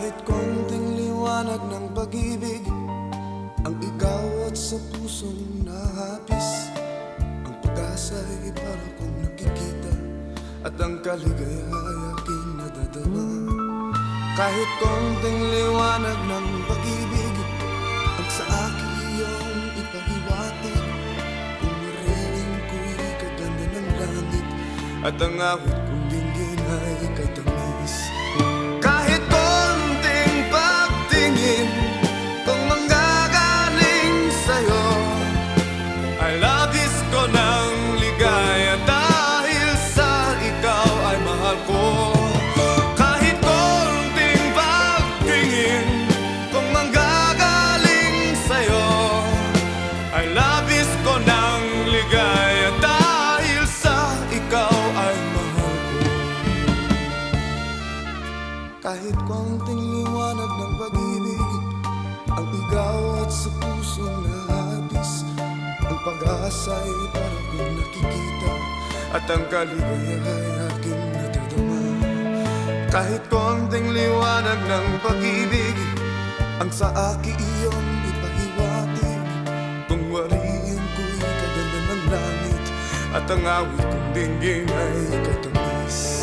Kahit konting liwanag ng pag-ibig ang igawat sa pusong nahapis. Ang pag-asa'y para kong nakikita at ang kaligaya'y aking nadadama. Kahit konting liwanag ng pag-ibig ang sa akin iyong ipahiwatig. Kung mariing ko'y kaganda ng langit at ang awit kong dinggin ay kay tamis. Kahit konting pagtingin kung manggagaling sa'yo ay labis ko ng ligaya dahil sa ikaw ay mahal ko. Kahit konting pagtingin kung manggagaling sa'yo ay labis ko ng ligaya dahil sa ikaw ay mahal ko. Kahit konting liwanag ng pag-ibig ang igawat sa pusong nahapis. Ang pag-asa'y para kong nakikita at ang kaligaya'y aking nadadama. Kahit konting liwanag ng pag-ibig ang sa akin iyong ipahiwatig. Kung wariin ko'y kaganda ng langit at ang awit kong dinggin ay kay tamis.